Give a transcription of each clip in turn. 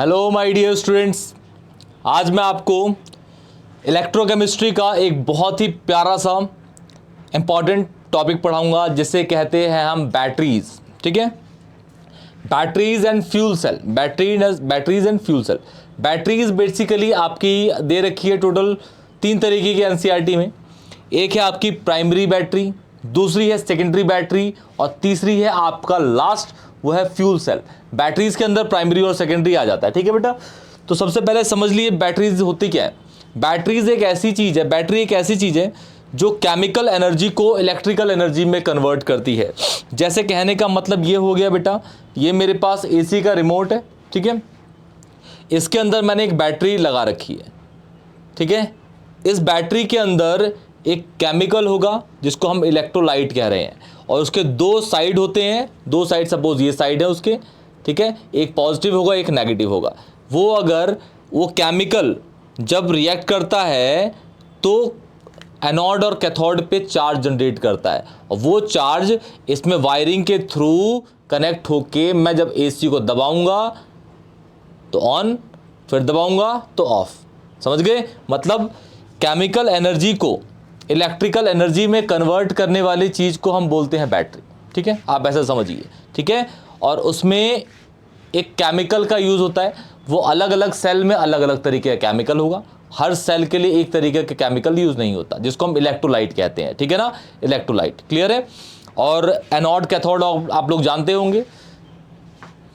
Hello my dear students, आज मैं आपको इलेक्ट्रोकेमिस्ट्री का एक बहुत ही प्यारा सा इम्पॉर्टेंट टॉपिक पढ़ाऊंगा जिसे कहते हैं हम बैटरीज। ठीक है, batteries and fuel cell. Batteries and fuel cell. Batteries basically आपकी दे रखी है टोटल 3 तरीके की एनसीईआरटी में। एक है आपकी प्राइमरी बैटरी, दूसरी है सेकेंडरी बैटरी और तीसरी है आपका लास्ट वो है फ्यूल सेल। बैटरीज के अंदर प्राइमरी और सेकेंडरी आ जाता है। ठीक है बेटा, तो सबसे पहले समझ लिए बैटरीज होती क्या है। बैटरीज एक ऐसी चीज है, बैटरी एक ऐसी चीज है जो केमिकल एनर्जी को इलेक्ट्रिकल एनर्जी में कन्वर्ट करती है। जैसे कहने का मतलब ये हो गया बेटा, ये मेरे पास एसी का रिमोट है। ठीक है, इसके अंदर मैंने एक बैटरी लगा रखी है। ठीक है, इस बैटरी के अंदर एक केमिकल होगा जिसको हम इलेक्ट्रोलाइट कह रहे हैं और उसके 2 साइड होते हैं। 2 साइड, सपोज ये साइड है उसके, ठीक है, एक पॉजिटिव होगा एक नेगेटिव होगा। वो अगर वो केमिकल जब रिएक्ट करता है तो एनोड और कैथोड पे चार्ज जनरेट करता है और वो चार्ज इसमें वायरिंग के थ्रू कनेक्ट होके मैं जब एसी को दबाऊंगा तो ऑन, फिर दबाऊंगा तो ऑफ। समझ गए? मतलब केमिकल एनर्जी को इलेक्ट्रिकल एनर्जी में कन्वर्ट करने वाली चीज़ को हम बोलते हैं बैटरी। ठीक है, आप ऐसा समझिए। ठीक है, और उसमें एक केमिकल का यूज़ होता है, वो अलग अलग सेल में अलग अलग तरीके का केमिकल होगा। हर सेल के लिए एक तरीके का केमिकल यूज़ नहीं होता, जिसको हम इलेक्ट्रोलाइट कहते हैं। ठीक है ना, इलेक्ट्रोलाइट। क्लियर है? और एनोड कैथोड आप लोग जानते होंगे,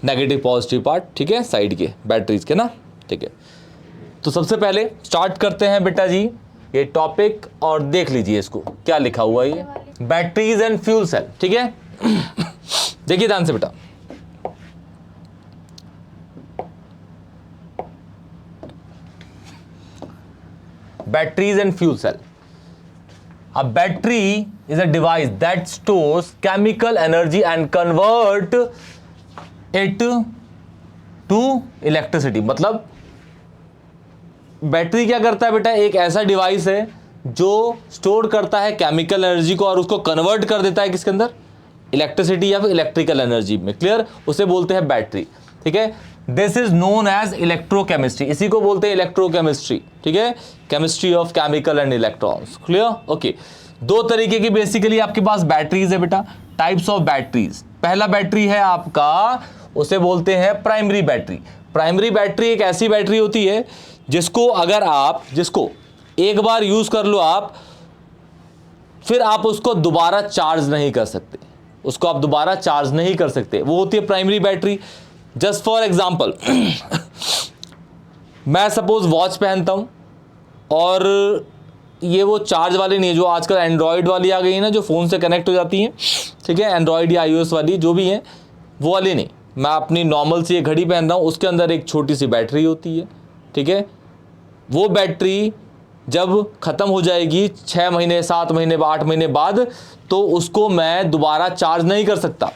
नेगेटिव पॉजिटिव पार्ट। ठीक है, साइड के बैटरीज के ना। ठीक है, तो सबसे पहले स्टार्ट करते हैं बेटा जी ये टॉपिक और देख लीजिए इसको क्या लिखा हुआ है, ये बैटरीज एंड फ्यूल सेल। ठीक है, देखिए ध्यान से बेटा। Batteries and fuel cell. A battery is a device that stores chemical energy and convert it to electricity। मतलब बैटरी क्या करता है बेटा, एक ऐसा डिवाइस है जो स्टोर करता है केमिकल एनर्जी को और उसको कन्वर्ट कर देता है किसके अंदर, इलेक्ट्रिसिटी या फिर इलेक्ट्रिकल एनर्जी में। क्लियर? उसे बोलते हैं बैटरी। ठीक है, this is known as electrochemistry, इसी को बोलते हैं इलेक्ट्रोकेमिस्ट्री। ठीक है, chemistry of chemical and electrons. Clear? Okay, 2 तरीके की बेसिकली आपके पास बैटरीज है बेटा, टाइप्स ऑफ बैटरीज। पहला बैटरी है आपका, उसे बोलते हैं प्राइमरी बैटरी। प्राइमरी बैटरी एक ऐसी बैटरी होती है जिसको एक बार यूज कर लो आप, फिर आप उसको दोबारा चार्ज नहीं कर सकते, उसको आप दोबारा चार्ज नहीं कर सकते, वो होती है primary battery. Just for example, मैं सपोज वॉच पहनता हूं और ये वो चार्ज वाली नहीं है जो आजकल एंड्रॉयड वाली आ गई है ना, जो फ़ोन से कनेक्ट हो जाती हैं। ठीक है, एंड्रॉयड या iOS वाली जो भी है वो वाली नहीं, मैं अपनी नॉर्मल सी घड़ी पहन रहा हूँ, उसके अंदर एक छोटी सी बैटरी होती है। ठीक है, वो बैटरी जब ख़त्म हो जाएगी 6 महीने 7 महीने 8 महीने बाद, तो उसको मैं दोबारा चार्ज नहीं कर सकता।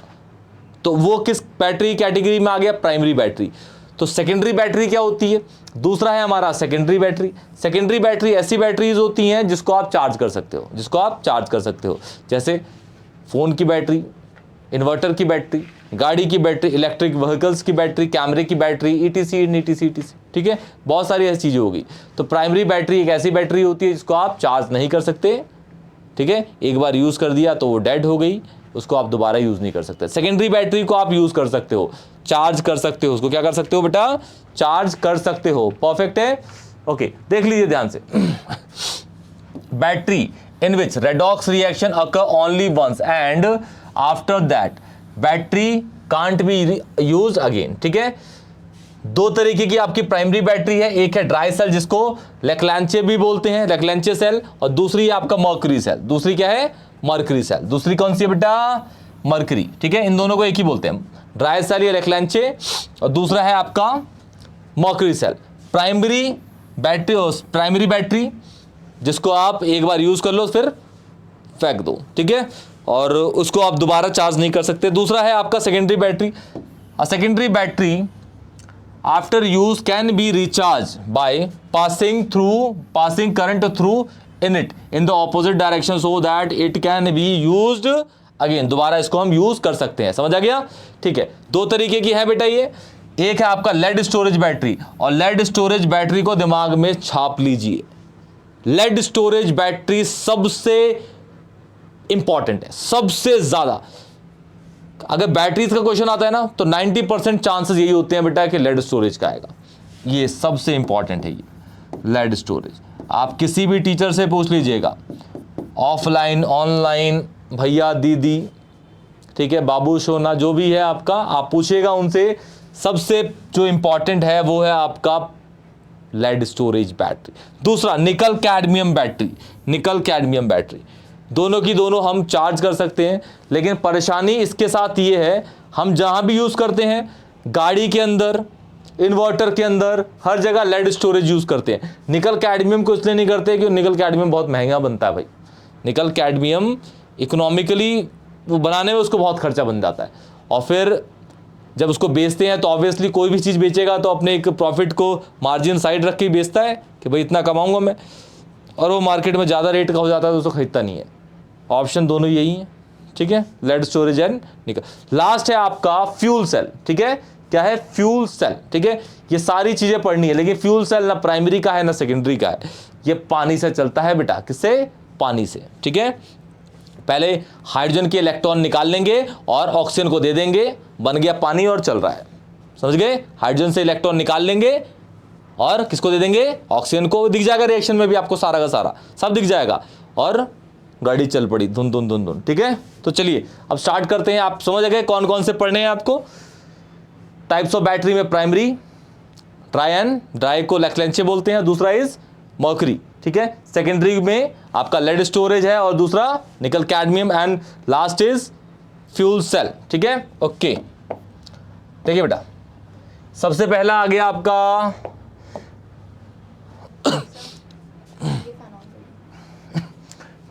तो वो किस बैटरी कैटेगरी में आ गया, प्राइमरी बैटरी। तो सेकेंडरी बैटरी क्या होती है, दूसरा है हमारा सेकेंडरी बैटरी। सेकेंडरी बैटरी ऐसी बैटरीज होती हैं जिसको आप चार्ज कर सकते हो, जैसे फ़ोन की बैटरी, इन्वर्टर की बैटरी, गाड़ी की बैटरी, इलेक्ट्रिक व्हीकल्स की बैटरी, कैमरे की बैटरी, ETC। ठीक है, बहुत सारी ऐसी चीज़ें होगी। तो प्राइमरी बैटरी एक ऐसी बैटरी होती है जिसको आप चार्ज नहीं कर सकते। ठीक है, एक बार यूज़ कर दिया तो वो डेड हो गई, उसको आप दोबारा यूज़ नहीं कर सकते। सेकेंडरी बैटरी को आप यूज़ कर सकते हो, चार्ज कर सकते हो, उसको क्या कर सकते हो बेटा, चार्ज कर सकते हो। परफेक्ट है? ओके, देख लीजिए ध्यान से। Battery in which redox reaction occur only once and after that battery can't be use again. ठीक है, 2 तरीके की आपकी प्राइमरी बैटरी है, एक है ड्राई सेल जिसको लेक्लांचे भी बोलते हैं, लेक्लांचे सेल, और दूसरी है आपका मर्करी सेल। दूसरी क्या है, मर्करी सेल। दूसरी कौन सी है बेटा, मर्करी। ठीक है, इन दोनों को एक ही बोलते हैं, ड्राई सेल या लेक्लांचे, और दूसरा है आपका मर्करी सेल। प्राइमरी बैटरी जिसको आप एक बार यूज कर लो फिर फेंक दो। ठीक है, और उसको आप दोबारा चार्ज नहीं कर सकते। दूसरा है आपका secondary battery. Secondary battery after use can be recharge by passing current through in it in the opposite direction so that it can be used again. दोबारा इसको हम यूज कर सकते हैं। समझ आ गया? ठीक है, 2 तरीके की है बेटा ये, एक है आपका लेड स्टोरेज बैटरी, और लेड स्टोरेज बैटरी को दिमाग में छाप लीजिए। लेड स्टोरेज बैटरी सबसे इंपॉर्टेंट है, सबसे ज्यादा। अगर बैटरीज का क्वेश्चन आता है ना तो 90% चांसेस यही होते हैं बेटा कि लेड स्टोरेज का आएगा। ये सबसे इंपॉर्टेंट है, ये लेड स्टोरेज। आप किसी भी टीचर से पूछ लीजिएगा, ऑफलाइन ऑनलाइन, भैया दीदी, ठीक है, बाबू सोना, जो भी है आपका, आप पूछिएगा उनसे, सबसे जो इंपॉर्टेंट है वो है आपका लेड स्टोरेज बैटरी। दूसरा nickel cadmium battery. Nickel cadmium battery दोनों की दोनों हम चार्ज कर सकते हैं, लेकिन परेशानी इसके साथ ये है, हम जहां भी यूज करते हैं, गाड़ी के अंदर, इन्वर्टर के अंदर, हर जगह लेड स्टोरेज यूज करते हैं। निकल कैडमियम को इसलिए नहीं करते क्योंकि निकल कैडमियम बहुत महंगा बनता है भाई। निकल कैडमियम इकोनॉमिकली वो बनाने में उसको बहुत खर्चा बन जाता है, और फिर जब उसको बेचते हैं तो ऑब्वियसली कोई भी चीज़ बेचेगा तो अपने एक प्रॉफिट को मार्जिन साइड रख के बेचता है कि भाई इतना कमाऊंगा मैं, और वो मार्केट में ज़्यादा रेट का हो जाता है तो उसको खरीदता नहीं है। ऑप्शन दोनों यही हैं, ठीक है, lead storage and nickel. Last है आपका फ्यूल सेल, ठीक है, क्या है, फ्यूल सेल, ठीक है। ये सारी चीज़ें पढ़नी है, लेकिन फ्यूल सेल ना प्राइमरी का है ना सेकेंडरी का है, ये पानी से चलता है बेटा। किससे? पानी से, ठीक है। पहले हाइड्रोजन के इलेक्ट्रॉन निकाल लेंगे और ऑक्सीजन को दे देंगे, बन गया पानी और चल रहा है, समझ गए। हाइड्रोजन से इलेक्ट्रॉन निकाल लेंगे और किसको दे देंगे? ऑक्सीजन को। दिख जाएगा रिएक्शन में भी आपको सारा का सारा सब दिख जाएगा, और गाड़ी चल पड़ी, धुन धुन धुन धुन, ठीक है। तो चलिए अब स्टार्ट करते हैं। आप समझ गए कौन कौन से पढ़ने हैं आपको। टाइप्स ऑफ बैटरी में प्राइमरी, ड्राई को लैक्लेंचे बोलते हैं, दूसरा इज मर्करी, ठीक है। सेकेंडरी में आपका लेड स्टोरेज है और दूसरा nickel cadmium, and last is fuel cell, ठीक है। ओके, देखिए बेटा, सबसे पहला आ गया आपका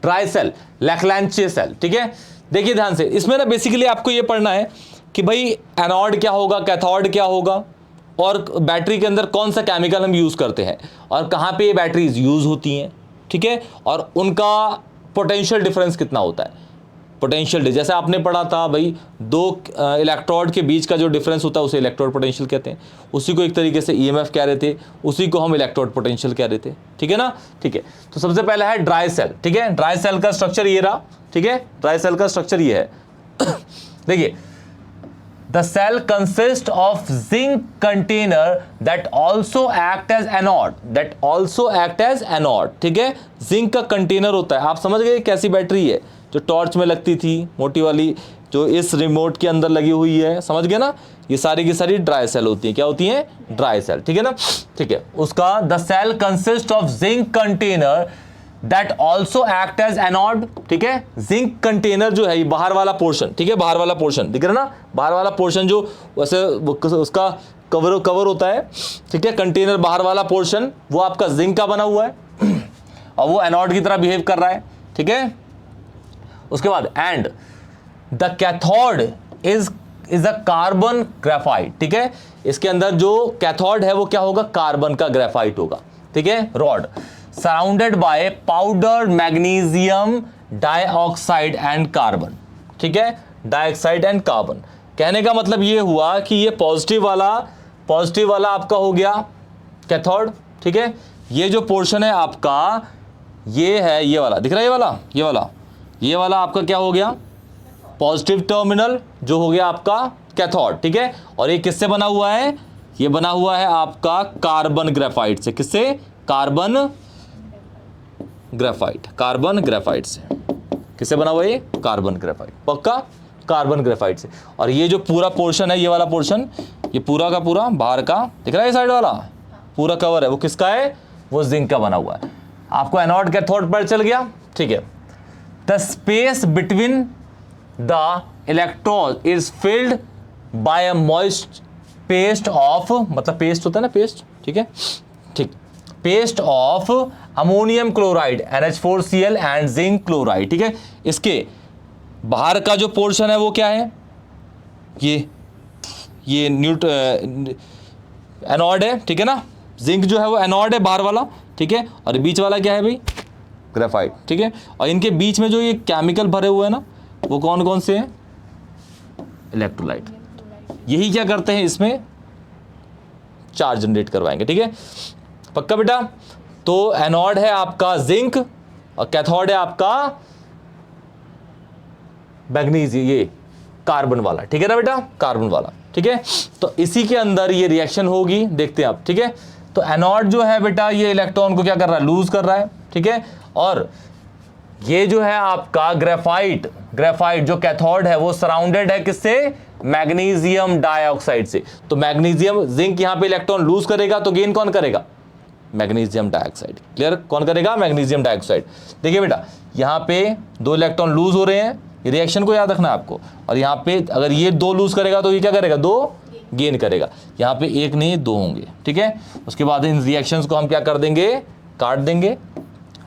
ट्राई सेल, लैक्लेंचे सेल, ठीक है। देखिए ध्यान से, इसमें ना बेसिकली आपको ये पढ़ना है कि भाई एनोड क्या होगा, कैथोड क्या होगा, और बैटरी के अंदर कौन सा केमिकल हम यूज करते हैं, और कहाँ पे ये बैटरीज यूज होती हैं, ठीक है, और उनका पोटेंशियल डिफरेंस कितना होता है। पोटेंशियल, जैसे आपने पढ़ा था भाई, दो इलेक्ट्रोड के बीच का जो डिफरेंस होता है उसे इलेक्ट्रोड पोटेंशियल कहते हैं। उसी को एक तरीके से ईएमएफ कह रहे थे, उसी को हम इलेक्ट्रोड पोटेंशियल कह रहे थे, ठीक है ना। ठीक है, तो सबसे पहला है ड्राई सेल, ठीक है। ड्राई सेल का स्ट्रक्चर ये रहा, ठीक है। ड्राई सेल का स्ट्रक्चर ये है देखिए, the cell consists of zinc container that also act as anode, ठीक है। जिंक का कंटेनर होता है। आप समझ गए कैसी बैटरी है, जो टॉर्च में लगती थी, मोटी वाली, जो इस रिमोट के अंदर लगी हुई है, समझ गए ना। ये सारी की सारी ड्राई सेल होती है। क्या होती है? ड्राई सेल, ठीक है ना। ठीक है, उसका the cell consist of zinc container that also act as anode, ठीक है। जिंक कंटेनर जो है, ये बाहर वाला पोर्शन, ठीक है, बाहर वाला पोर्शन दिख रहा है ना, बाहर वाला पोर्शन जो वैसे उसका कवर होता है, ठीक है। कंटेनर बाहर वाला पोर्शन वो आपका जिंक का बना हुआ है और वो एनोड की तरह बिहेव कर रहा है, ठीक है। उसके बाद and the cathode is a carbon graphite, ठीक है। इसके अंदर जो कैथोड है वो क्या होगा? कार्बन का ग्रेफाइट होगा, ठीक है, rod, surrounded by powdered magnesium dioxide and carbon, ठीक है, डाइऑक्साइड एंड कार्बन। कहने का मतलब ये हुआ कि ये पॉजिटिव वाला आपका हो गया कैथोड, ठीक है। ये जो पोर्शन है आपका, ये है, ये वाला दिख रहा है, ये वाला आपका क्या हो गया? पॉजिटिव टर्मिनल, जो हो गया आपका कैथोड, ठीक है। और ये किससे बना हुआ है? ये बना हुआ है आपका कार्बन ग्रेफाइट से। किससे? कार्बन ग्रेफाइट से। किससे बना हुआ है? कार्बन ग्रेफाइट, पक्का कार्बन ग्रेफाइट से। और ये जो पूरा पोर्शन है, ये वाला पोर्शन, ये पूरा का पूरा बाहर का दिख रहा है, साइड वाला पूरा कवर है, वो किसका है? वो जिंक का बना हुआ है। आपको एनोड कैथोड पर चल गया, ठीक है। The space between the electrode is filled by a moist paste of, मतलब पेस्ट होता है ना, पेस्ट, ठीक है, ठीक, paste of ammonium chloride NH4Cl and zinc chloride, ठीक है। इसके बाहर का जो पोर्शन है वो क्या है? ये एनोड है, ठीक है ना। जिंक जो है वो एनोड है बाहर वाला, ठीक है। और बीच वाला क्या है भाई? ग्रेफाइट, ठीक है। और इनके बीच में जो ये केमिकल भरे हुए हैं ना, वो कौन कौन से हैं? इलेक्ट्रोलाइट। यही क्या करते हैं इसमें? चार्ज जनरेट करवाएंगे, ठीक है, पक्का बेटा। तो एनोड है आपका जिंक और कैथोड है आपका मैग्नीज, ये कार्बन वाला, ठीक है ना बेटा, कार्बन वाला, ठीक है। तो इसी के अंदर ये रिएक्शन होगी, देखते हैं आप, ठीक है। तो एनोड जो है बेटा ये इलेक्ट्रॉन को क्या कर रहा है, लूज कर रहा है, ठीक है। और ये जो है आपका ग्रेफाइट, ग्रेफाइट जो कैथोड है वो सराउंडेड है किससे, मैग्नीशियम डाइऑक्साइड से। तो मैग्नीशियम, जिंक यहां पे इलेक्ट्रॉन लूज करेगा तो गेन कौन करेगा, मैग्नीशियम डाइऑक्साइड, क्लियर, कौन करेगा, मैग्नीशियम डाइऑक्साइड। देखिए बेटा यहां पे 2 इलेक्ट्रॉन लूज हो रहे हैं, रिएक्शन को याद रखना है आपको, और यहाँ पे अगर ये 2 लूज करेगा तो ये क्या करेगा, 2 गेन करेगा। यहाँ पे 1 नहीं 2 होंगे, ठीक है। उसके बाद इन रिएक्शंस को हम क्या कर देंगे, काट देंगे,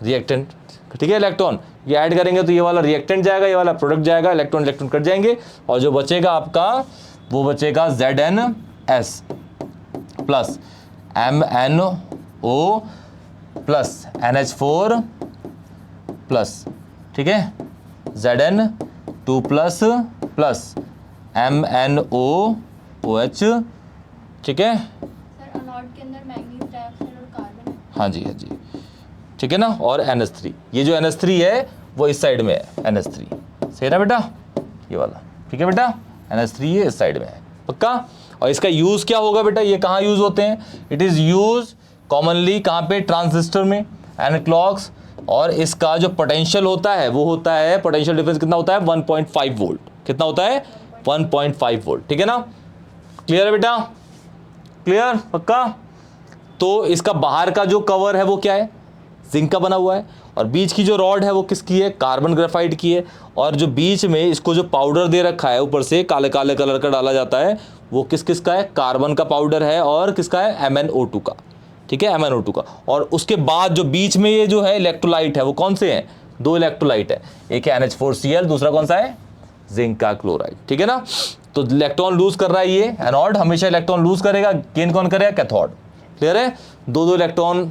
रिएक्टेंट, ठीक है, इलेक्ट्रॉन ये ऐड करेंगे तो ये वाला रिएक्टेंट जाएगा, ये वाला प्रोडक्ट जाएगा, इलेक्ट्रॉन इलेक्ट्रॉन कट जाएंगे, और जो बचेगा आपका वो बचेगा ZnS plus MnO plus NH4 plus, ठीक है, Zn2 प्लस प्लस MnOOH, ठीक है। सर अनोड के अंदर मैग्नीज डाइऑक्साइड और कार्बन है। हाँ जी, हाँ जी, ठीक है ना। और NH3, ये जो NH3 है वो इस साइड में है, NH3 सही ना बेटा, ये वाला, ठीक है बेटा, NH3 ये इस साइड में है, पक्का। और इसका यूज क्या होगा बेटा, ये कहाँ यूज होते हैं, इट इज यूज कॉमनली कहाँ पे, ट्रांजिस्टर में एंड क्लॉक्स। और इसका जो पोटेंशियल होता है वो होता है, पोटेंशियल डिफरेंस कितना होता है, 1.5 वोल्ट, कितना होता है, 1.5 वोल्ट, ठीक है ना, क्लियर है बेटा, क्लियर, पक्का। तो इसका बाहर का जो कवर है वो क्या है, जिंक का बना हुआ है, और बीच की जो रॉड है वो किसकी है, कार्बन ग्रेफाइट की है। और जो बीच में इसको जो पाउडर दे रखा है ऊपर से काले काले कलर का डाला जाता है, वो किस किस का है, कार्बन का पाउडर है, और किसका है, MnO2 का, ठीक है, MnO2 का। और उसके बाद जो बीच में ये जो है इलेक्ट्रोलाइट है वो कौन से हैं, 2 इलेक्ट्रोलाइट है, एक है NH4Cl, दूसरा कौन सा है, जिंक का क्लोराइड, ठीक है ना। तो इलेक्ट्रॉन लूज कर रहा है ये एनोड, हमेशा इलेक्ट्रॉन लूज करेगा, गेन कौन करेगा, कैथोड, क्लियर है। 2 इलेक्ट्रॉन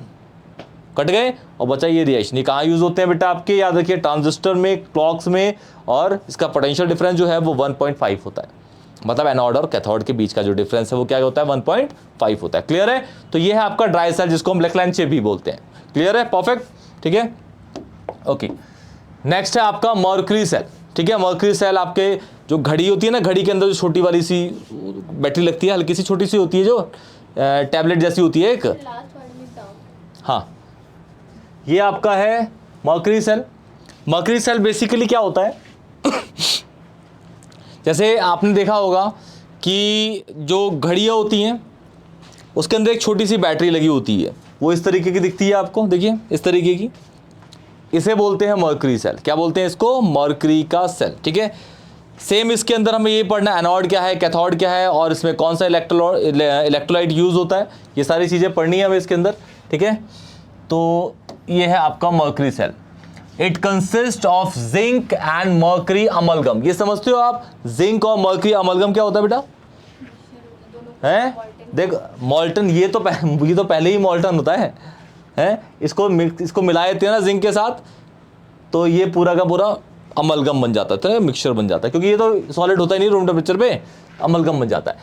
कट गए और बचा ये रिएक्शन। ये कहाँ यूज होते हैं बेटा आपके, याद रखिए, ट्रांजिस्टर में, क्लॉक्स में, और इसका पोटेंशियल डिफरेंस जो है वो 1.5 होता है, मतलब एनोड और कैथोड के बीच का जो डिफरेंस है वो क्या होता है, 1.5 होता है, क्लियर है। तो ये है आपका ड्राई सेल, जिसको हम लेक्लैंड शेप भी बोलते हैं, क्लियर है, परफेक्ट, ठीक है, ओके। नेक्स्ट है आपका मर्क्यूरी सेल, ठीक है। मर्क्यूरी सेल आपके जो घड़ी होती है ना, घड़ी के अंदर जो छोटी वाली सी बैटरी लगती है, हल्की सी छोटी सी होती है, जो टैबलेट जैसी होती है एक, लास्ट वर्ड में डाउन। हाँ, ये आपका है mercury cell. Mercury cell basically क्या होता है जैसे आपने देखा होगा कि जो घड़ियाँ होती हैं उसके अंदर एक छोटी सी बैटरी लगी होती है, वो इस तरीके की दिखती है आपको, देखिए इस तरीके की, इसे बोलते हैं मर्क्यूरी सेल। क्या बोलते हैं इसको, मर्क्यूरी का सेल, ठीक है। सेम इसके अंदर हमें ये पढ़ना है एनोड क्या है, कैथोड क्या है, और इसमें कौन सा इलेक्ट्रोलाइट यूज होता है, ये सारी चीज़ें पढ़नी है हमें इसके अंदर, ठीक है। तो ये है आपका mercury cell. It consist of zinc and mercury amalgam. ये समझते हो आप, जिंक और मर्क्यूरी अमलगम क्या होता है बेटा, हैं, देख मॉल्टन, ये तो पहले ही मॉल्टन होता है, हैं, इसको मिला देते हैं ना जिंक के साथ, तो ये पूरा का पूरा अमलगम बन जाता है, तो मिक्सचर बन जाता है, क्योंकि ये तो सॉलिड होता ही नहीं रूम टेम्परेचर पे, अमलगम बन जाता है।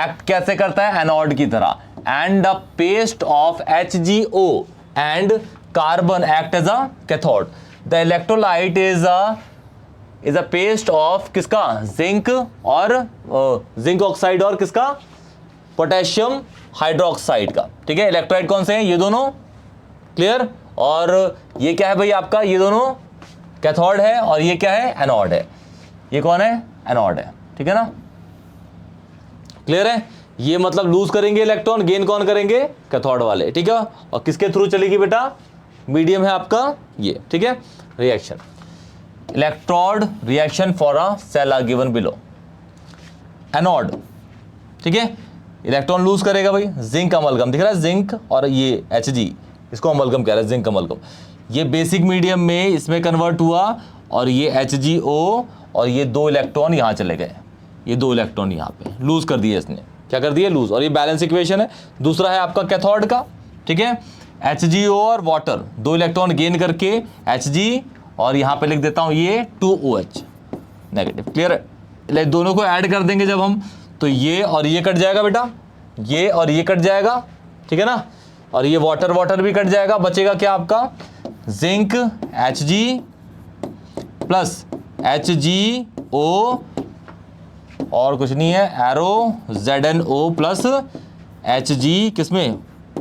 एक्ट कैसे करता है, एनोड की तरह, and the paste of HgO and carbon act as a cathode. The electrolyte is a paste of किसका, जिंक और जिंक ऑक्साइड और किसका, पोटेशियम हाइड्रोक्साइड का, ठीक है। इलेक्ट्रोलाइट कौन से हैं, ये दोनों, क्लियर। और ये क्या है भाई आपका, ये दोनों कैथोड है, और ये क्या है, एनोड है। ये कौन है, एनोड है, ठीक है ना, क्लियर है। ये मतलब लूज करेंगे इलेक्ट्रॉन, गेन कौन करेंगे, कैथोड वाले, ठीक है। और किसके थ्रू चलेगी बेटा, मीडियम है आपका ये, ठीक है। Reaction, electrode reaction for a cell are given below. Anode, ठीक है, इलेक्ट्रॉन लूज करेगा भाई, जिंक अमलगम दिख रहा है, जिंक और ये Hg, इसको अमलगम कह रहा है, जिंक अमलगम। ये बेसिक मीडियम में इसमें कन्वर्ट हुआ, और ये HgO, और ये 2 इलेक्ट्रॉन यहाँ चले गए, ये 2 इलेक्ट्रॉन यहाँ पे लूज कर दिए इसने, क्या कर दिया, लूज। और ये बैलेंस इक्वेशन है। दूसरा है आपका कैथोड का, ठीक है, HgO और वाटर, 2 इलेक्ट्रॉन गेन करके Hg, और यहाँ पे लिख देता हूँ ये 2OH नेगेटिव, क्लियर है। दोनों को ऐड कर देंगे जब हम, तो ये और ये कट जाएगा बेटा, ये और ये कट जाएगा, ठीक है ना, और ये वाटर वाटर भी कट जाएगा, बचेगा क्या आपका जिंक Hg प्लस HgO और कुछ नहीं है एरो ZnO प्लस Hg, किसमें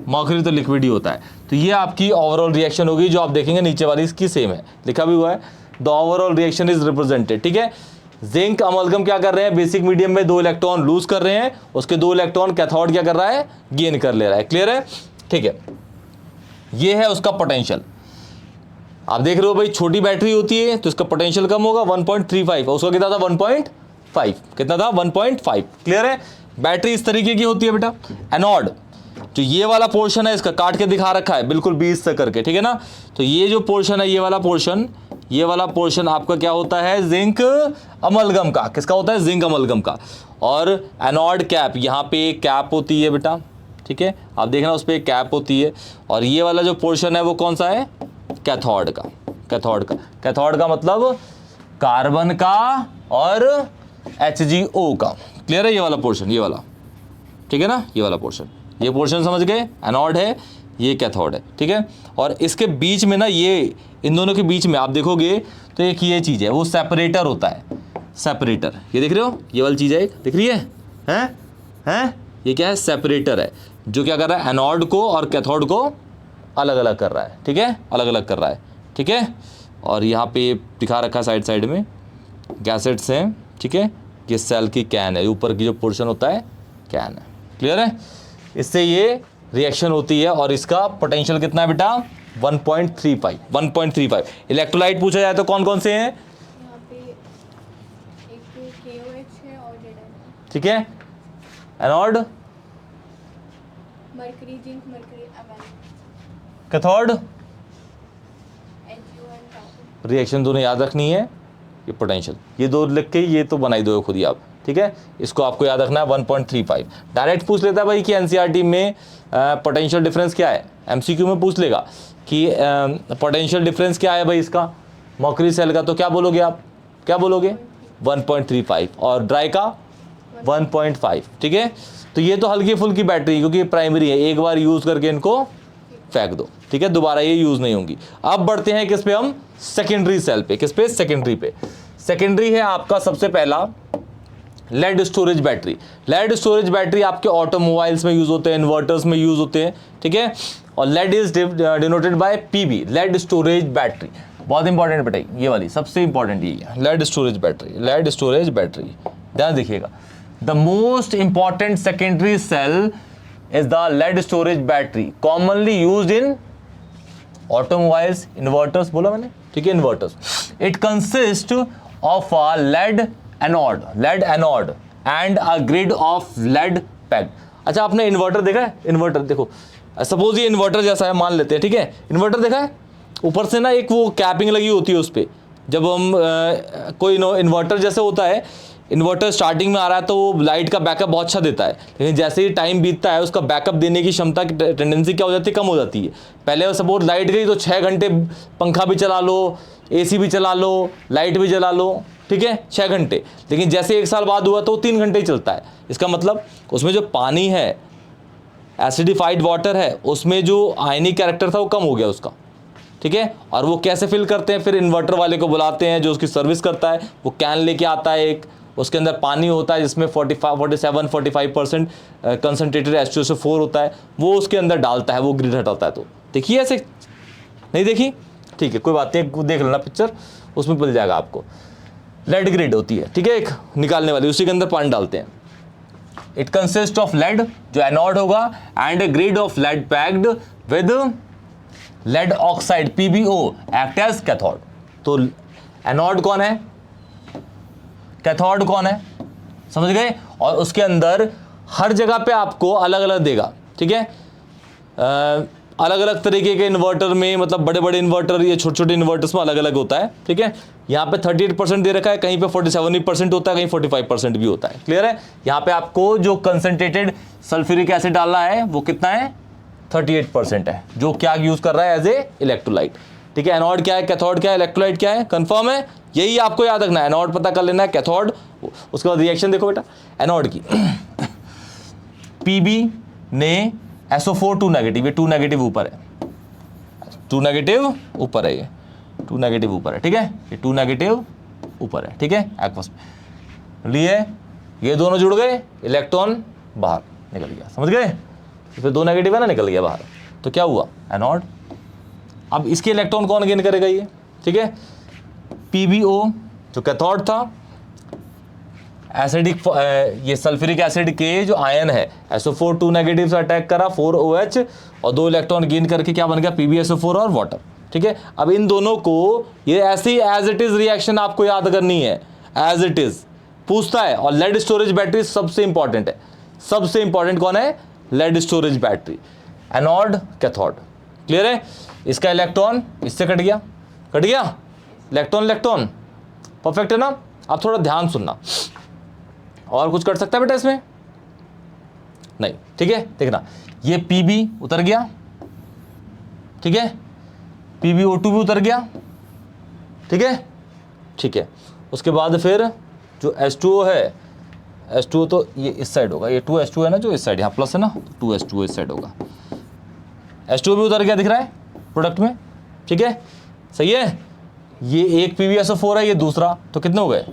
मर्क्यूरी तो लिक्विड ही होता है। तो ये आपकी ओवरऑल रिएक्शन होगी, जो आप देखेंगे नीचे वाली इसकी सेम है, लिखा भी हुआ है the overall reaction is represented, ठीक है। जिंक अमलगम क्या कर रहे हैं, बेसिक मीडियम में 2 इलेक्ट्रॉन लूज कर रहे हैं, उसके 2 इलेक्ट्रॉन कैथोड क्या कर रहा है, गेन कर ले रहा है, क्लियर है, ठीक है। ये है उसका पोटेंशियल। आप देख रहे हो भाई, छोटी बैटरी होती है तो इसका पोटेंशियल कम होगा 1.35, और उसका कितना था 1.5, कितना था 1.5, क्लियर है। बैटरी इस तरीके की होती है बेटा। एनोड जो ये वाला पोर्शन है, इसका काट के दिखा रखा है बिल्कुल 20 से करके, ठीक है ना। तो ये जो पोर्शन है, ये वाला पोर्शन आपका क्या होता है, जिंक अमलगम का। किसका होता है, जिंक अमलगम का। और एनोड कैप, यहाँ पे एक कैप होती है बेटा, ठीक है, आप देखना उस पर एक कैप होती है। और ये वाला जो पोर्शन है वो कौन सा है, कैथोड का। कैथोड का मतलब कार्बन का और HgO का, क्लियर है। ये वाला पोर्शन, ये वाला, ठीक है ना, ये वाला पोर्शन, ये पोर्शन समझ गए, एनोड है, ये कैथोड है, ठीक है। और इसके बीच में ना, ये इन दोनों के बीच में आप देखोगे तो एक ये चीज़ है, वो सेपरेटर होता है, सेपरेटर। ये देख रहे हो, ये वाली चीज़ है, एक दिख रही है, हैं ये क्या है, सेपरेटर है, जो क्या कर रहा है, एनोड को और कैथोड को अलग अलग कर रहा है, ठीक है, अलग अलग कर रहा है, ठीक है। और यहाँ पे दिखा रखा है साइड में गैसेट्स हैं, ठीक है। ये सेल की कैन है, ऊपर की जो पोर्शन होता है कैन है, क्लियर है। इससे ये रिएक्शन होती है और इसका पोटेंशियल कितना है बेटा, 1.35। इलेक्ट्रोलाइट पूछा जाए तो कौन कौन से हैं, यहाँ पे एक KOH है और Zn, ठीक है। Anode, mercury, zinc, mercury, ammonium, cathode, HgO and carbon. Reaction दोनों याद रखनी है। ये पोटेंशियल, ये दो लिख के ये तो बनाई दो खुद ही आप, ठीक है। इसको आपको याद रखना है 1.35। डायरेक्ट पूछ लेता है भाई कि एनसीईआरटी में पोटेंशियल डिफरेंस क्या है, एमसीक्यू में पूछ लेगा कि पोटेंशियल डिफरेंस क्या है भाई इसका मर्क्यूरी सेल का, तो क्या बोलोगे आप, क्या बोलोगे 1.35, और ड्राई का 1.5, ठीक है। तो ये तो हल्की फुल्की बैटरी, क्योंकि ये प्राइमरी है, एक बार यूज़ करके इनको फेंक दो, ठीक है, दोबारा ये यूज़ नहीं होंगी। अब बढ़ते हैं किस पे, हम सेकेंडरी सेल पे। किस पे, सेकेंडरी पे। सेकेंडरी है आपका सबसे पहला lead storage battery. Lead storage battery आपके ऑटोमोबाइल्स में यूज़ होते हैं, इन्वर्टर्स में यूज़ होते हैं, ठीक है। और lead is denoted by PB, lead storage battery. बहुत इंपॉर्टेंट बेटा, ये वाली सबसे इंपॉर्टेंट ये है, lead storage battery. Lead storage battery, ध्यान देखिएगा। The most important secondary cell is the lead storage battery commonly used in automobiles, inverters बोला मैंने, ठीक है, inverters. It consists of a lead anode and a grid of lead pack. अच्छा, आपने inverter देखा है, इन्वर्टर देखो, सपोज ये इन्वर्टर जैसा है मान लेते हैं, ठीक है, इन्वर्टर देखा है, ऊपर से ना एक वो कैपिंग लगी होती है उस पर, जब हम कोई इन्वर्टर जैसे होता है, इन्वर्टर स्टार्टिंग में आ रहा है तो वो लाइट का बैकअप बहुत अच्छा देता है, लेकिन जैसे ही टाइम बीतता है उसका बैकअप देने की क्षमता की टेंडेंसी क्या हो जाती है, कम हो जाती है। पहले सपोज लाइट गई तो 6 घंटे पंखा भी चला लो, एसी भी चला लो, लाइट भी जला लो, ठीक है, 6 घंटे, लेकिन जैसे 1 साल बाद हुआ तो 3 घंटे ही चलता है। इसका मतलब उसमें जो पानी है, एसिडिफाइड वाटर है, उसमें जो आयनिक कैरेक्टर था वो कम हो गया उसका, ठीक है। और वो कैसे फिल करते हैं, फिर इन्वर्टर वाले को बुलाते हैं जो उसकी सर्विस करता है, वो कैन लेके आता है एक, उसके अंदर पानी होता है जिसमें 47-45% कंसनट्रेटेड H2SO4 होता है, वो उसके अंदर डालता है, वो ग्रिड हटाता है। तो देखिए ऐसे, नहीं देखी, ठीक है, कोई बात नहीं, देख लेना पिक्चर, उसमें मिल जाएगा आपको। लेड ग्रिड होती है, ठीक है, एक निकालने वाली, उसी के अंदर पानी डालते हैं। इट कंसिस्ट ऑफ लेड, जो एनोड होगा, and a grid of lead packed with lead oxide PbO act as cathode. तो एनोड कौन है, कैथोड कौन है, समझ गए। और उसके अंदर हर जगह पे आपको अलग अलग देगा, ठीक है। अलग अलग तरीके के इन्वर्टर में, मतलब बड़े बड़े इन्वर्टर, ये छोटे छोटे इन्वर्टर्स में अलग अलग होता है, ठीक है। यहाँ पे 38% दे रखा है, कहीं पे 47% होता है, कहीं 45% भी होता है, क्लियर है। यहाँ पे आपको जो कंसनट्रेटेड सल्फ्यूरिक एसिड डालना है वो कितना है, 38% है, जो क्या यूज कर रहा है, एज ए इलेक्ट्रोलाइट, ठीक है। एनोड क्या है, कैथोड क्या है, इलेक्ट्रोलाइट क्या है, कंफर्म है, यही आपको याद रखना है। एनोड पता कर लेना है, कैथोड, उसके बाद रिएक्शन देखो बेटा एनोड की। पीबी ने SO4 2 नेगेटिव, ये 2 नेगेटिव ऊपर है, 2 नेगेटिव ऊपर है, ये 2 नेगेटिव ऊपर है, ठीक है, ये 2 नेगेटिव ऊपर है, ठीक है, एक्वस में लिए, ये दोनों जुड़ गए, इलेक्ट्रॉन बाहर निकल गया, समझ गए, फिर 2 नेगेटिव है ना, निकल गया बाहर, तो क्या हुआ, एनोड। अब इसके इलेक्ट्रॉन कौन गेन करेगा ये, ठीक है, PbO जो कैथोड था, एसिडिक ये सल्फ्यूरिक एसिड के जो आयन है SO4 2 नेगेटिव से अटैक करा, 4OH और 2 इलेक्ट्रॉन गेन करके क्या बन गया, PbSO4 और वाटर, ठीक है। अब इन दोनों को ये ऐसी एज इट इज रिएक्शन आपको याद करनी है, एज इट इज पूछता है। और लेड स्टोरेज बैटरी सबसे इंपॉर्टेंट है, सबसे इंपॉर्टेंट कौन है, lead storage battery, anode cathode, clear है। इसका इलेक्ट्रॉन इससे कट गया, कट गया, इलेक्ट्रॉन इलेक्ट्रॉन, परफेक्ट है ना। आप थोड़ा ध्यान सुनना, और कुछ कर सकता है बेटा इसमें नहीं, ठीक है, देखना, ये Pb उतर गया, ठीक है, PbO2 भी उतर गया, ठीक है, ठीक है। उसके बाद फिर जो H2O है, H2O तो ये इस साइड होगा, ये 2H2 है ना, जो इस साइड यहाँ प्लस है ना, 2H2O इस साइड होगा, H2O भी उतर गया, दिख रहा है प्रोडक्ट में, ठीक है, सही है। ये एक PbSO4 है, ये दूसरा, तो कितने हो गए,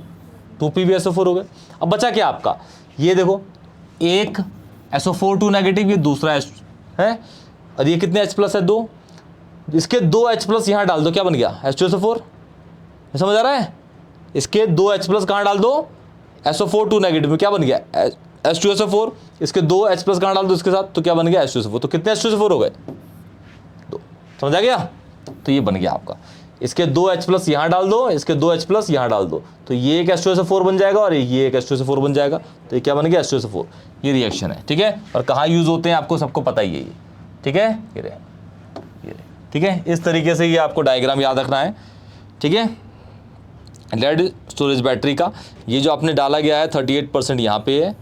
2 PbSO4 हो गए। अब बचा क्या आपका, ये देखो, एक SO4 2 नेगेटिव, ये दूसरा H है, और ये कितने H प्लस है, 2, इसके 2 H प्लस यहाँ डाल दो, क्या बन गया, H2SO4, समझ आ रहा है। इसके 2 H प्लस कहाँ डाल दो, SO4 2 नेगेटिव में, क्या बन गया, H2SO4, इसके 2 H प्लस कहाँ डाल दो इसके साथ, तो क्या बन गया, H2SO4, तो कितने H2SO4 हो गए, 2, समझ आ गया। तो ये बन गया आपका, इसके 2 H प्लस यहाँ डाल दो, इसके 2 H प्लस यहाँ डाल दो, तो ये एक H2SO4 बन जाएगा और ये एक H2SO4 बन जाएगा, तो ये क्या बन गया, H2SO4। ये रिएक्शन है, ठीक है, और कहाँ यूज होते हैं आपको सबको पता ही है ये, ठीक है, ये रहे, ठीक है। इस तरीके से ये आपको डायग्राम याद रखना है, ठीक है। लेड स्टोरेज बैटरी का ये जो आपने डाला गया है 38% यहाँ पे है,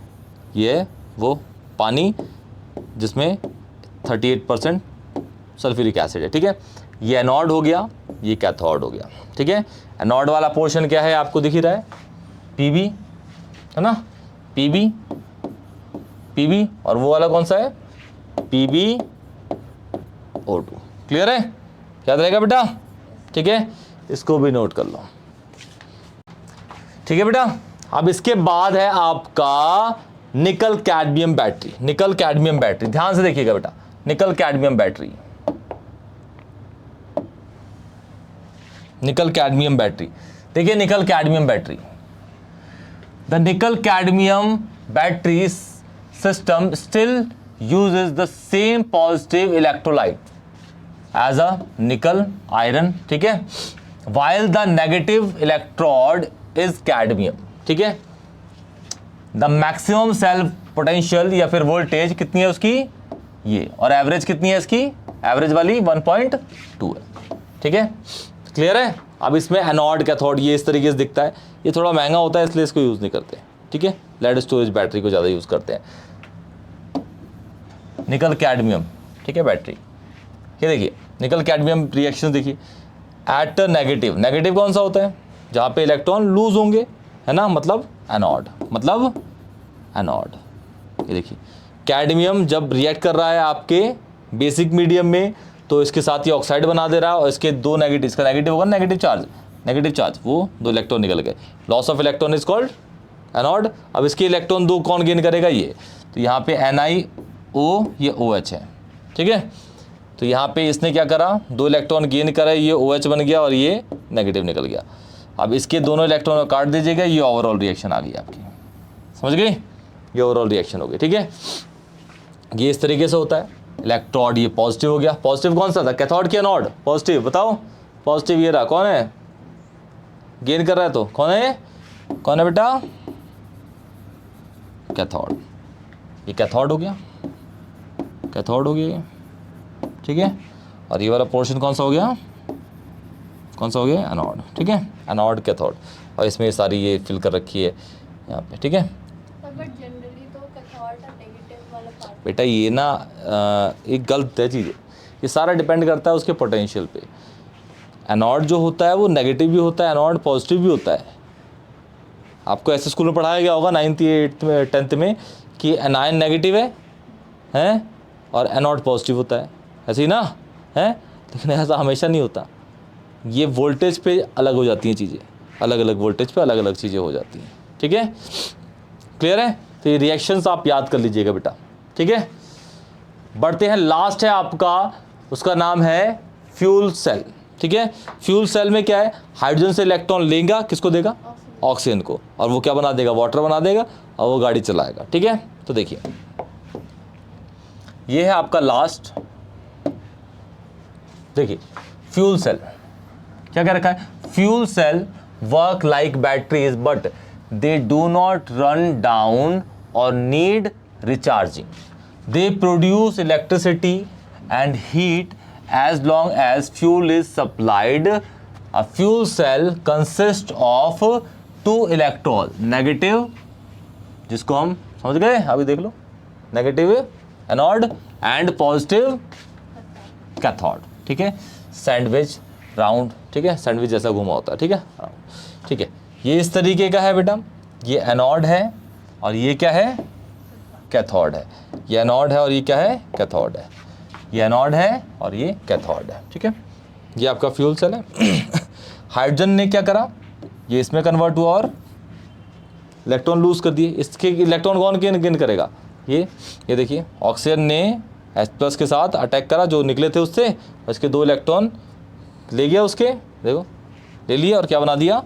ये वो पानी जिसमें 38% सल्फ्यूरिक एसिड है, ठीक है। ये एनोड हो गया, ये कैथोड हो गया, ठीक है। एनोड वाला पोर्शन क्या है आपको दिख ही रहा है, Pb है ना, Pb, और वो वाला कौन सा है, PbO2, क्लियर है, याद रहेगा बेटा, ठीक है, इसको भी नोट कर लो, ठीक है बेटा। अब इसके बाद है आपका nickel cadmium battery, nickel cadmium battery, ध्यान से देखिएगा बेटा, nickel cadmium battery, nickel cadmium battery, देखिए nickel cadmium battery, the nickel cadmium battery system still uses the same positive electrolyte as a nickel iron, ठीक है, while the negative electrode is cadmium, ठीक है। the maximum cell potential या फिर voltage कितनी है उसकी, ये, और एवरेज कितनी है इसकी, एवरेज वाली 1.2 है, ठीक है, क्लियर है। अब इसमें एनोड कैथोड ये इस तरीके से दिखता है, ये थोड़ा महंगा होता है इसलिए इसको यूज़ नहीं करते, ठीक है, लेड स्टोरेज बैटरी को ज़्यादा यूज़ करते हैं, निकल कैडमियम, ठीक है, बैटरी। ये देखिए निकल कैडमियम रिएक्शन देखिए, एट नेगेटिव, नेगेटिव कौन सा होता है, जहाँ पे इलेक्ट्रॉन लूज होंगे, है ना, मतलब एनोड, मतलब एनोड। ये देखिए कैडमियम जब रिएक्ट कर रहा है आपके बेसिक मीडियम में, तो इसके साथ ये ऑक्साइड बना दे रहा है, और इसके 2 नेगेटिव, इसका नेगेटिव होगा नेगेटिव चार्ज, वो 2 इलेक्ट्रॉन निकल गए, loss of electron is called anode. अब इसके इलेक्ट्रॉन 2 कौन गेन करेगा, ये, तो यहाँ पे NiO, ये OH है, ठीक है। तो यहाँ पे इसने क्या करा, 2 इलेक्ट्रॉन गेन करा, ये OH बन गया और ये नेगेटिव निकल गया। अब इसके दोनों इलेक्ट्रॉन को काट दीजिएगा, ये ओवरऑल रिएक्शन आ गई आपकी, समझ गई, ये ओवरऑल रिएक्शन हो गई, ठीक है। ये इस तरीके से होता है, इलेक्ट्रोड ये पॉजिटिव हो गया, पॉजिटिव कौन सा था, कैथोड की एनोड, पॉजिटिव बताओ, पॉजिटिव ये रहा, कौन है गेन कर रहा है, तो कौन है, कौन है बेटा, कैथोड, ये कैथोड हो गया, कैथोड हो गया, ठीक है। और ये वाला पोर्शन कौन सा हो गया, कौन सा हो गया, एनोड, ठीक है, एनोड कैथोड, और इसमें सारी ये फिल कर रखी है यहाँ पे, ठीक है। बट जनरली तो कैथोड का नेगेटिव वाला पार्ट, बेटा ये ना एक गलत है चीज़, ये सारा डिपेंड करता है उसके पोटेंशियल पे। एनोड जो होता है वो नेगेटिव भी होता है, एनोड पॉजिटिव भी होता है। आपको ऐसे स्कूल में पढ़ाया गया होगा 9th 8th में 10th में कि एनायन नेगेटिव है हैं, और एनोड पॉजिटिव होता है, ऐसे ही ना है। लेकिन ऐसा हमेशा नहीं होता, ये वोल्टेज पे अलग हो जाती हैं चीज़ें, अलग अलग वोल्टेज पे अलग अलग चीज़ें हो जाती हैं। ठीक है, क्लियर है। तो ये रिएक्शंस आप याद कर लीजिएगा बेटा। ठीक है, बढ़ते हैं। लास्ट है आपका, उसका नाम है फ्यूल सेल। ठीक है, फ्यूल सेल में क्या है, हाइड्रोजन से इलेक्ट्रॉन लेगा, किसको देगा, ऑक्सीजन को, और वो क्या बना देगा, वाटर बना देगा, और वो गाड़ी चलाएगा। ठीक है, तो देखिए ये है आपका लास्ट, देखिए फ्यूल सेल क्या कह रखा है, fuel cell work like batteries but they do not run down और need recharging, they produce electricity and heat as long as fuel is supplied. A fuel cell consists of two electron, negative, जिसको हम समझ गए, अभी देख लो, negative anode and positive cathode. ठीक है, सैंडविच राउंड, ठीक है, सैंडविच जैसा घुमा होता है। ठीक है, ठीक है, ये इस तरीके का है बेटा, ये एनोड है और ये क्या है, कैथोड है। ये एनोड है और ये क्या है, कैथोड है। ये एनोड है और ये कैथोड है। ठीक है, ये आपका फ्यूल सेल है। हाइड्रोजन ने क्या करा, ये इसमें कन्वर्ट हुआ और इलेक्ट्रॉन लूज कर दिए। इसके इलेक्ट्रॉन कौन गेन करेगा, ये देखिए, ऑक्सीजन ने H+ के साथ अटैक करा, जो निकले थे उससे, उसके 2 इलेक्ट्रॉन ले गया, उसके देखो ले लिया, और क्या बना दिया,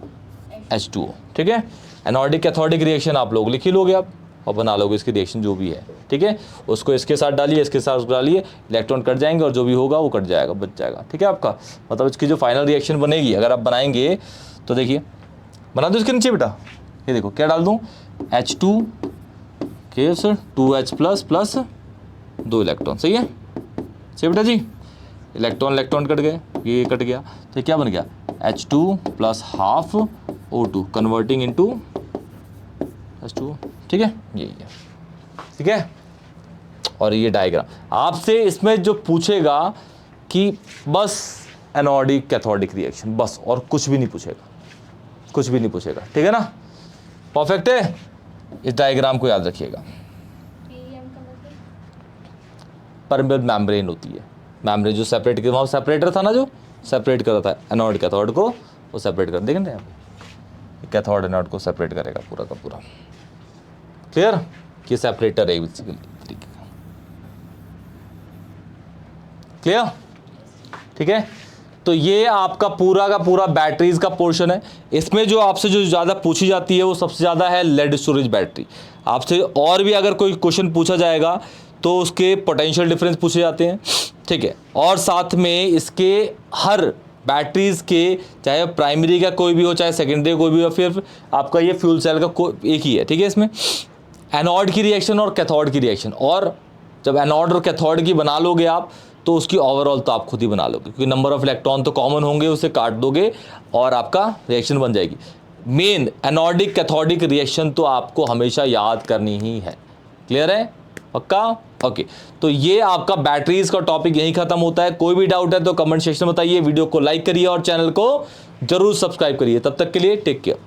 H2O। ठीक है, एनोडिक कैथोडिक रिएक्शन आप लोग लिख ही लोगे आप, और बना लोगे इसकी रिएक्शन जो भी है। ठीक है, उसको इसके साथ डालिए, इसके साथ उसको डालिए, इलेक्ट्रॉन कट जाएंगे और जो भी होगा वो कट जाएगा, बच जाएगा। ठीक है, आपका मतलब इसकी जो फाइनल रिएक्शन बनेगी, अगर आप बनाएंगे तो देखिए, बना दो इसके नीचे बेटा, ये देखो क्या डाल दूँ, H2 के 2H+ प्लस 2 इलेक्ट्रॉन, सही है, सही बेटा जी, इलेक्ट्रॉन कट गए, ये कट गया, तो क्या बन गया, H2 + ½ O2 converting into H2O। ठीक है, यही है। ठीक है, और ये डायग्राम आपसे इसमें जो पूछेगा कि बस एनोडिक कैथोडिक रिएक्शन, बस, और कुछ भी नहीं पूछेगा, कुछ भी नहीं पूछेगा। ठीक है ना, परफेक्ट है। इस डायग्राम को याद रखिएगा। परमेबल मेम्ब्रेन होती है, मेम्ब्रेन जो सेपरेट, वहाँ सेपरेटर था ना, जो सेपरेट कर रहा था एनोड कैथोड को, वो सेपरेट कर, देखें कैथोड एनोड को सेपरेट करेगा पूरा का पूरा। क्लियर, कि सेपरेटर है बेसिकली तरीके का। क्लियर, ठीक है, तो ये आपका पूरा का पूरा बैटरीज का पोर्शन है। इसमें जो आपसे जो ज़्यादा पूछी जाती है वो सबसे ज़्यादा है लेड स्टोरेज बैटरी। आपसे और भी अगर कोई क्वेश्चन पूछा जाएगा तो उसके पोटेंशियल डिफरेंस पूछे जाते हैं। ठीक है, और साथ में इसके हर बैटरीज के, चाहे प्राइमरी का कोई भी हो, चाहे सेकेंडरी कोई भी हो, फिर आपका ये फ्यूल सेल का एक ही है। ठीक है, इसमें एनोड की रिएक्शन और कैथोड की रिएक्शन, और जब एनोड और कैथोड की बना लोगे आप तो उसकी ओवरऑल तो आप खुद ही बना लोगे, क्योंकि नंबर ऑफ इलेक्ट्रॉन तो कॉमन होंगे, उसे काट दोगे और आपका रिएक्शन बन जाएगी। मेन एनोडिक कैथोडिक रिएक्शन तो आपको हमेशा याद करनी ही है। क्लियर है, पक्का, ओके। तो ये आपका बैटरीज का टॉपिक यहीं खत्म होता है। कोई भी डाउट है तो कमेंट सेक्शन में बताइए, वीडियो को लाइक करिए और चैनल को जरूर सब्सक्राइब करिए। तब तक के लिए टेक केयर।